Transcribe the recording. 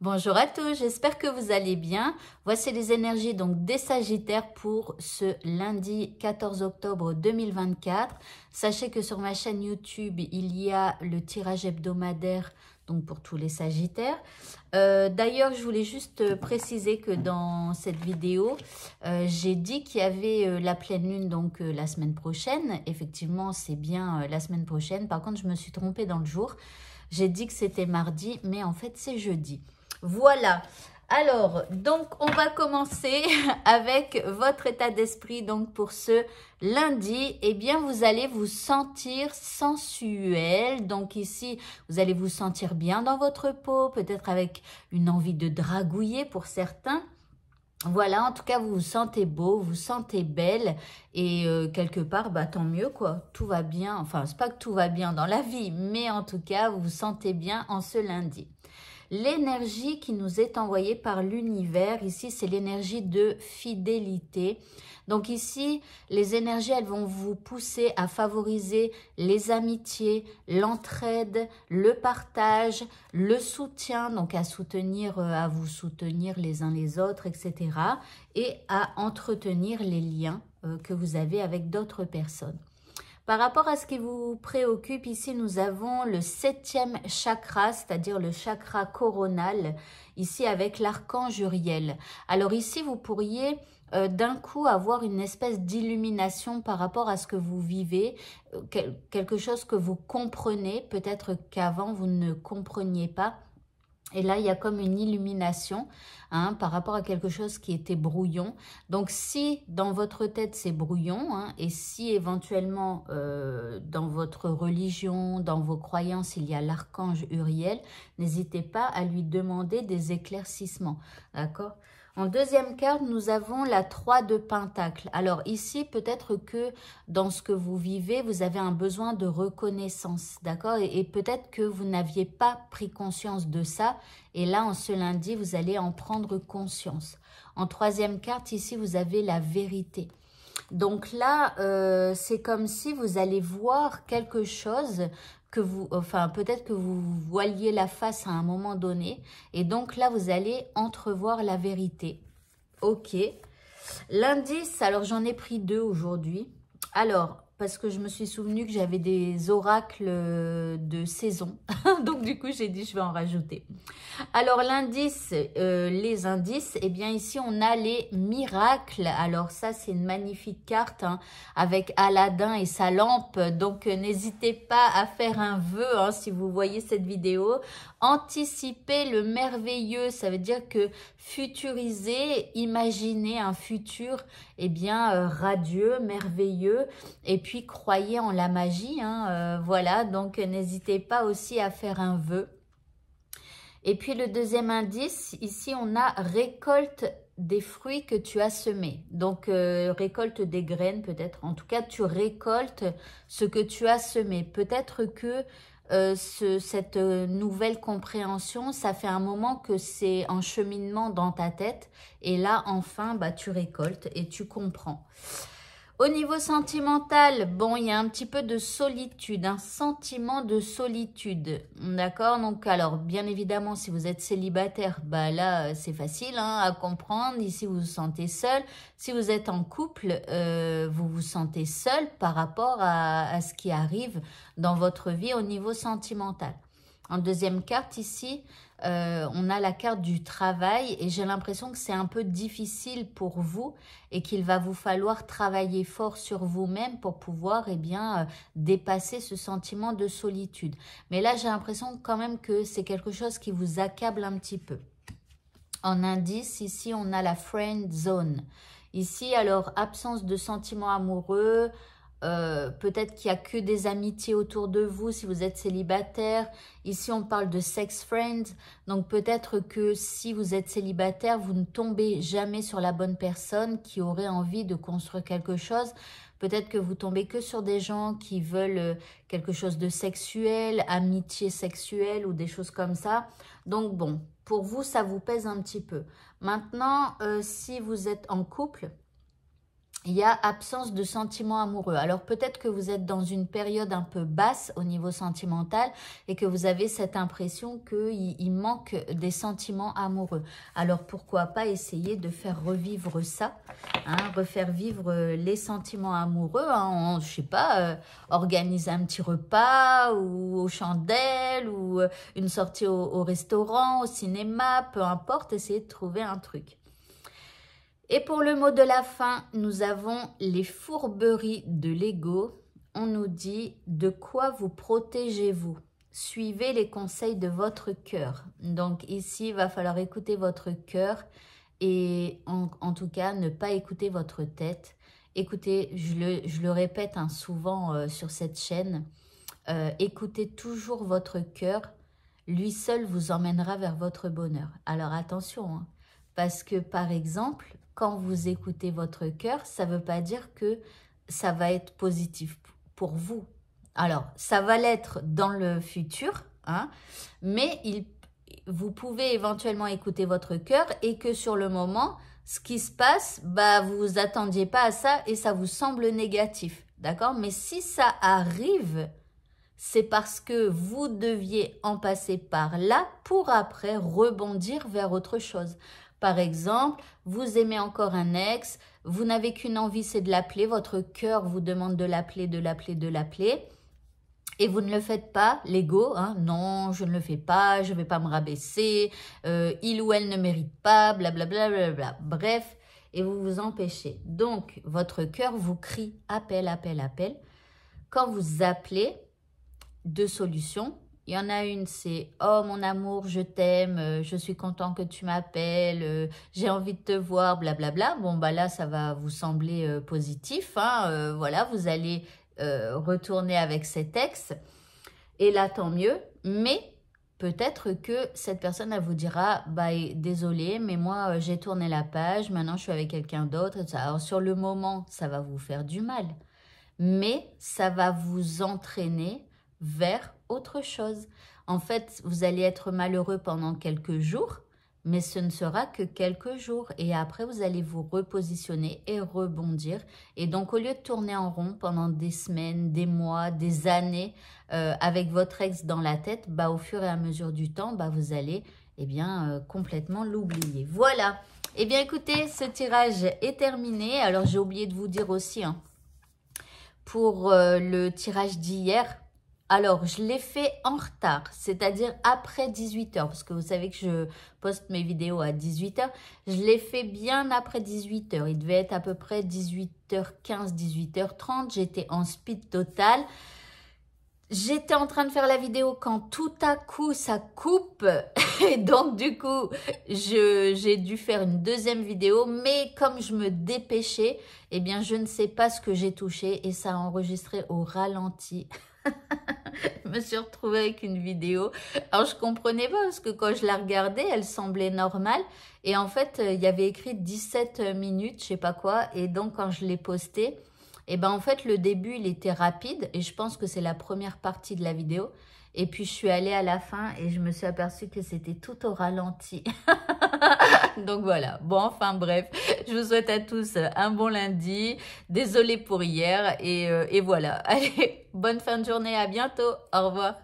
Bonjour à tous, j'espère que vous allez bien. Voici les énergies donc des Sagittaires pour ce lundi 14 octobre 2024. Sachez que sur ma chaîne YouTube, il y a le tirage hebdomadaire donc pour tous les Sagittaires. D'ailleurs, je voulais juste préciser que dans cette vidéo, j'ai dit qu'il y avait la pleine lune donc la semaine prochaine. Effectivement, c'est bien la semaine prochaine. Par contre, je me suis trompée dans le jour. J'ai dit que c'était mardi, mais en fait, c'est jeudi. Voilà, alors, donc on va commencer avec votre état d'esprit. Donc pour ce lundi, eh bien vous allez vous sentir sensuel. Donc ici, vous allez vous sentir bien dans votre peau, peut-être avec une envie de dragouiller pour certains. Voilà, en tout cas, vous vous sentez beau, vous vous sentez belle et quelque part, bah, tant mieux quoi, tout va bien. Enfin, c'est pas que tout va bien dans la vie, mais en tout cas, vous vous sentez bien en ce lundi. L'énergie qui nous est envoyée par l'univers, ici, c'est l'énergie de fidélité. Donc ici, les énergies, elles vont vous pousser à favoriser les amitiés, l'entraide, le partage, le soutien, donc à soutenir, à vous soutenir les uns les autres, etc. Et à entretenir les liens que vous avez avec d'autres personnes. Par rapport à ce qui vous préoccupe, ici, nous avons le 7e chakra, c'est-à-dire le chakra coronal, ici avec l'archange Uriel. Alors ici, vous pourriez d'un coup avoir une espèce d'illumination par rapport à ce que vous vivez, quelque chose que vous comprenez, peut-être qu'avant vous ne compreniez pas. Et là, il y a comme une illumination par rapport à quelque chose qui était brouillon. Donc, si dans votre tête, c'est brouillon, et si éventuellement dans votre religion, dans vos croyances, il y a l'archange Uriel, n'hésitez pas à lui demander des éclaircissements. D'accord ? En deuxième carte, nous avons la 3 de Pentacle. Alors ici, peut-être que dans ce que vous vivez, vous avez un besoin de reconnaissance, d'accord? Et peut-être que vous n'aviez pas pris conscience de ça. Et là, en ce lundi, vous allez en prendre conscience. En troisième carte, ici, vous avez la vérité. Donc là, c'est comme si vous allez voir quelque chose que vous, enfin peut-être que vous voiliez la face à un moment donné. Et donc là, vous allez entrevoir la vérité. Ok. L'indice, alors j'en ai pris 2 aujourd'hui. Alors, parce que je me suis souvenu que j'avais des oracles de saison. Donc du coup, j'ai dit je vais en rajouter. Alors l'indice, les indices, eh bien ici on a les miracles. Alors ça c'est une magnifique carte avec Aladdin et sa lampe. Donc n'hésitez pas à faire un vœu si vous voyez cette vidéo. Anticiper le merveilleux, ça veut dire que futuriser, imaginer un futur radieux, merveilleux. Et puis croyez en la magie. Voilà, donc n'hésitez pas aussi à faire un vœu. Et puis le deuxième indice, ici on a récolte des fruits que tu as semés. Donc récolte des graines peut-être. En tout cas, tu récoltes ce que tu as semé. Peut-être que cette nouvelle compréhension, ça fait un moment que c'est en cheminement dans ta tête. Et là, enfin, bah, tu récoltes et tu comprends. Au niveau sentimental, bon, il y a un petit peu de solitude, un sentiment de solitude, d'accord? Donc, alors, bien évidemment, si vous êtes célibataire, bah là, c'est facile à comprendre. Ici, vous vous sentez seul. Si vous êtes en couple, vous vous sentez seul par rapport à ce qui arrive dans votre vie au niveau sentimental. En deuxième carte, ici, on a la carte du travail et j'ai l'impression que c'est un peu difficile pour vous et qu'il va vous falloir travailler fort sur vous-même pour pouvoir dépasser ce sentiment de solitude. Mais là, j'ai l'impression quand même que c'est quelque chose qui vous accable un petit peu. En indice, ici, on a la friend zone. Ici, alors, absence de sentiments amoureux. Peut-être qu'il n'y a que des amitiés autour de vous si vous êtes célibataire. Ici, on parle de sex friends. Donc, peut-être que si vous êtes célibataire, vous ne tombez jamais sur la bonne personne qui aurait envie de construire quelque chose. Peut-être que vous tombez que sur des gens qui veulent quelque chose de sexuel, amitié sexuelle ou des choses comme ça. Donc, bon, pour vous, ça vous pèse un petit peu. Maintenant, si vous êtes en couple, il y a absence de sentiments amoureux. Alors peut-être que vous êtes dans une période un peu basse au niveau sentimental et que vous avez cette impression qu'il manque des sentiments amoureux. Alors pourquoi pas essayer de faire revivre ça, hein, refaire vivre les sentiments amoureux, hein, je sais pas, organiser un petit repas ou aux chandelles ou une sortie au restaurant, au cinéma, peu importe, essayer de trouver un truc. Et pour le mot de la fin, nous avons les fourberies de l'ego. On nous dit de quoi vous protégez-vous. Suivez les conseils de votre cœur. Donc ici, il va falloir écouter votre cœur et en tout cas, ne pas écouter votre tête. Écoutez, je le répète hein, souvent sur cette chaîne, écoutez toujours votre cœur. Lui seul vous emmènera vers votre bonheur. Alors attention, hein, parce que par exemple, quand vous écoutez votre cœur, ça ne veut pas dire que ça va être positif pour vous. Alors, ça va l'être dans le futur, hein, mais vous pouvez éventuellement écouter votre cœur et que sur le moment, ce qui se passe, bah, vous ne vous attendiez pas à ça et ça vous semble négatif, d'accord? Mais si ça arrive, c'est parce que vous deviez en passer par là pour après rebondir vers autre chose. Par exemple, vous aimez encore un ex, vous n'avez qu'une envie, c'est de l'appeler, votre cœur vous demande de l'appeler, de l'appeler, de l'appeler, et vous ne le faites pas, l'ego, hein, non, je ne le fais pas, je ne vais pas me rabaisser, il ou elle ne mérite pas, blablabla, blablabla. Bref, et vous vous empêchez. Donc, votre cœur vous crie appel, appel, appel. Quand vous appelez, deux solutions. Il y en a une, c'est « Oh mon amour, je t'aime, je suis content que tu m'appelles, j'ai envie de te voir, blablabla. » Bon, bah là, ça va vous sembler positif. Hein, voilà, vous allez retourner avec cet ex. Et là, tant mieux. Mais peut-être que cette personne, elle vous dira « Bah, désolé, mais moi, j'ai tourné la page, maintenant, je suis avec quelqu'un d'autre. » Alors, sur le moment, ça va vous faire du mal. Mais ça va vous entraîner vers autre chose. En fait, vous allez être malheureux pendant quelques jours, mais ce ne sera que quelques jours. Et après, vous allez vous repositionner et rebondir. Et donc, au lieu de tourner en rond pendant des semaines, des mois, des années, avec votre ex dans la tête, bah, au fur et à mesure du temps, bah, vous allez complètement l'oublier. Voilà. Eh bien, écoutez, ce tirage est terminé. Alors, j'ai oublié de vous dire aussi, hein, pour le tirage d'hier, alors je l'ai fait en retard, c'est-à-dire après 18 h, parce que vous savez que je poste mes vidéos à 18 h. Je l'ai fait bien après 18 h, il devait être à peu près 18 h 15, 18 h 30, j'étais en speed total. J'étais en train de faire la vidéo quand tout à coup ça coupe et donc du coup j'ai dû faire une deuxième vidéo, mais comme je me dépêchais, eh bien je ne sais pas ce que j'ai touché et ça a enregistré au ralenti. Je me suis retrouvée avec une vidéo. Alors je comprenais pas parce que quand je la regardais, elle semblait normale et en fait il y avait écrit 17 minutes, je sais pas quoi, et donc quand je l'ai postée, et ben en fait le début il était rapide et je pense que c'est la première partie de la vidéo et puis je suis allée à la fin et je me suis aperçue que c'était tout au ralenti. Donc voilà, bon enfin bref, je vous souhaite à tous un bon lundi, désolée pour hier et voilà, allez, bonne fin de journée, à bientôt, au revoir.